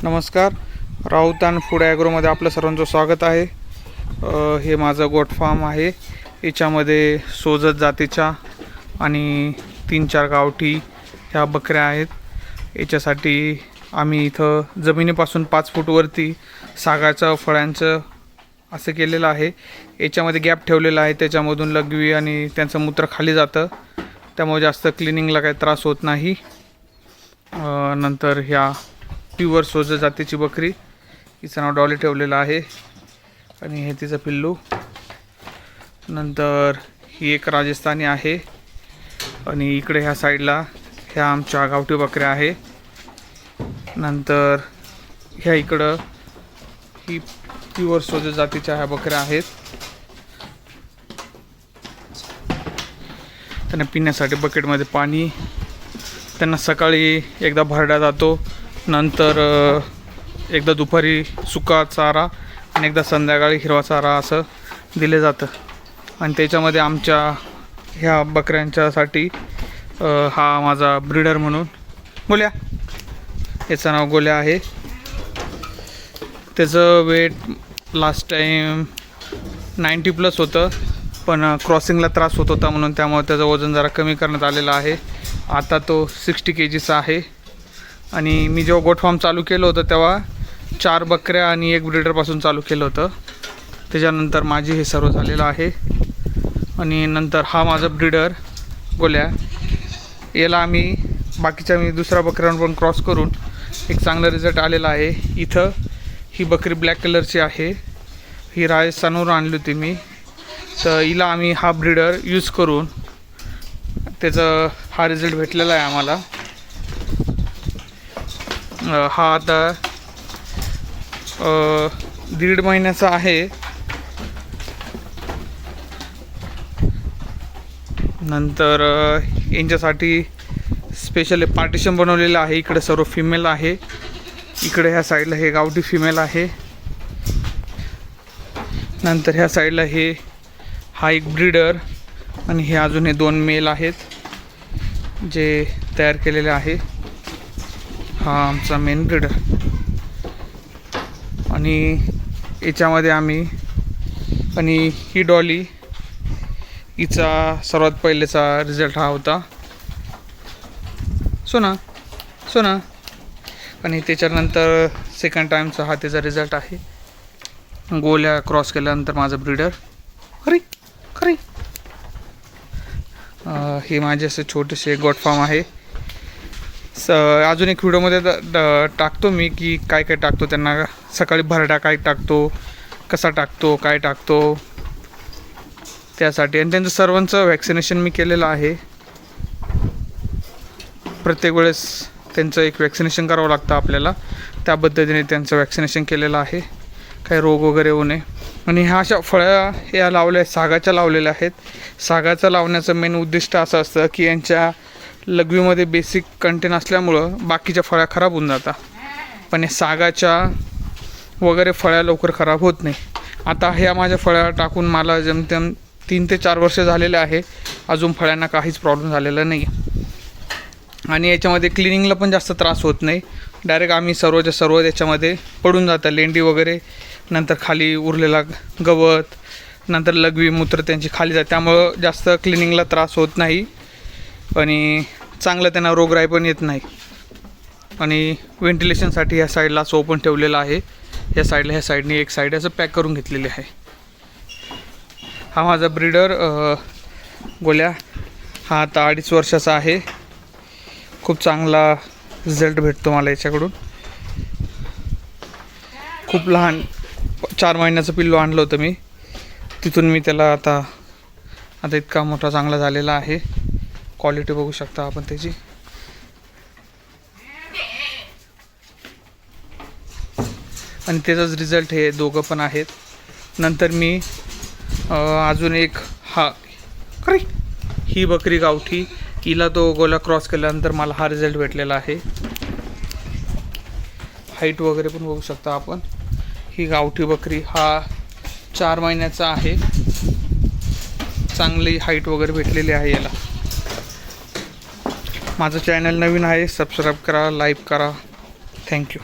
नमस्कार. Raut and food ॲग्रोमध्ये आपलं सर्वांचं स्वागत आहे. हे माझं गोट फार्म आहे. याच्यामध्ये सोजत जातीच्या आणि 3-4 गावठी ह्या बकऱ्या आहेत. याच्यासाठी आम्ही इथं जमिनीपासून 5 फूटवरती सागाचं फळांचं असं केलेलं आहे. याच्यामध्ये गॅप ठेवलेला आहे, त्याच्यामधून लघवी आणि त्यांचं मूत्र खाली जातं, त्यामुळे जास्त क्लिनिंगला काही त्रास होत नाही. नंतर ह्या प्युअर सोजत जातीची बकरी, हिचं नाव डॉली ठेवलेलं आहे आणि हे तिचं पिल्लू. नंतर ही एक राजस्थानी आहे आणि इकडे ह्या साईडला ह्या आमच्या गावठी बकऱ्या आहे. नंतर ह्या इकडं ही प्युअर सोजत जातीच्या ह्या बकऱ्या आहेत. त्यांना पिण्यासाठी बकेटमध्ये पाणी, त्यांना सकाळी एकदा भरडा जातो, नंतर एकदा दुपारी सुका चारा आणि एकदा संध्याकाळी हिरवा चारा असं दिले जातं. आणि त्याच्यामध्ये आमच्या ह्या बकऱ्यांच्यासाठी हा माझा ब्रीडर म्हणून गोल्या, याचं नाव गोल्या आहे. त्याचं वेट लास्ट टाईम 90+ होतं, पण क्रॉसिंगला त्रास होत होता म्हणून त्यामुळे त्याचं वजन जरा कमी करण्यात आलेलं आहे. आता तो 60 kgचा आहे. आणि मी जेव्हा गोट फार्म चालू केलं होतं तेव्हा 4 बकऱ्या आणि 1 ब्रीडरपासून चालू केलं होतं. त्याच्यानंतर माझी हे सर्व झालेलं आहे. आणि नंतर हा माझा ब्रीडर गोल्या, याला आम्ही बाकीच्या दुसऱ्या बकऱ्यांवर पण क्रॉस करून एक चांगला रिझल्ट आलेला आहे. इथं ही बकरी ब्लॅक कलरची आहे, ही राजस्थानवरून आणली होती मी. तर हिला आम्ही हा ब्रीडर यूज करून त्याचा हा रिझल्ट भेटलेला आहे आम्हाला. हा आता 1.5 महिन्याचा आहे. नंतर यांच्यासाठी स्पेशल पार्टिशन बनवलेलं आहे. इकडे सर्व फिमेल आहे, इकडे ह्या साईडला हे गावठी फिमेल आहे. नंतर ह्या साईडला हा एक ब्रीडर आणि हे अजून हे 2 मेल आहेत जे तयार केलेले आहे. हा आमचा मेन ब्रीडर. आणि याच्यामध्ये आम्ही आणि ही डॉली, हिचा सर्वात पहिलेचा रिझल्ट हा होता, सोना सोना. आणि त्याच्यानंतर सेकंड टाईमचा हा त्याचा रिझल्ट आहे. गोल्या क्रॉस केल्यानंतर माझा ब्रीडर खरी खरी. हे माझे असे छोटेसे गोट फार्म आहे. अजून एक व्हिडिओमध्ये टाकतो मी की काय काय टाकतो त्यांना. सकाळी भरडा काय टाकतो, कसा टाकतो, काय टाकतो त्यासाठी. आणि त्यांचं सर्वांचं वॅक्सिनेशन मी केलेलं आहे. प्रत्येक वेळेस त्यांचं एक वॅक्सिनेशन करावं लागतं आपल्याला, त्या पद्धतीने त्यांचं वॅक्सिनेशन केलेलं आहे, काही रोग वगैरे होऊ नये. आणि ह्या अशा फळ्या या लावल्या सागाच्या लावलेल्या आहेत. सागाचं लावण्याचं मेन उद्दिष्ट असं असतं की यांच्या लघवीमध्ये बेसिक कंटेन असल्यामुळं बाकीच्या फळ्या खराब होऊन जातात, पण या सागाच्या वगैरे फळ्या लवकर खराब होत नाही. आता ह्या माझ्या फळ्या टाकून मला जमतेम 3 ते 4 वर्ष झालेले आहे. अजून फळ्यांना काहीच प्रॉब्लेम झालेला नाही. आणि याच्यामध्ये क्लिनिंगला पण जास्त त्रास होत नाही. डायरेक्ट आम्ही सर्वच्या सर्व याच्यामध्ये पडून जातं, लेंडी वगैरे, नंतर खाली उरलेला गवत, नंतर लघवी मूत्र त्यांची खाली जाते, त्यामुळं जास्त क्लिनिंगला त्रास होत नाही. आणि चांगलं त्यांना रोगराई पण येत नाही. आणि व्हेंटिलेशनसाठी ह्या साईडला असं ओपन ठेवलेलं आहे. ह्या साईडने एक साईड असं पॅक करून घेतलेले आहे. हा माझा ब्रीडर गोल्या, हा आता 2.5 वर्षाचा आहे. खूप चांगला रिझल्ट भेटतो मला याच्याकडून. खूप लहान 4 महिन्याचं पिल्लू आणलं होतं मी, तिथून मी त्याला आता इतका मोठा चांगला झालेला आहे. क्वालिटी बघू शकता आपण त्याची. आणि त्याचाच रिझल्ट हे दोघं पण आहेत. नंतर मी अजून एक ही बकरी गावठी, हिला तो गोला क्रॉस केल्यानंतर मला हा रिझल्ट भेटलेला आहे. हाईट वगैरे पण बघू शकता आपण. ही गावठी बकरी, हा 4 महिन्याचा आहे. चांगली हाईट वगैरे भेटलेली आहे याला. माझं चॅनल नवीन आहे, सबस्क्राईब करा, लाईक करा. थँक्यू.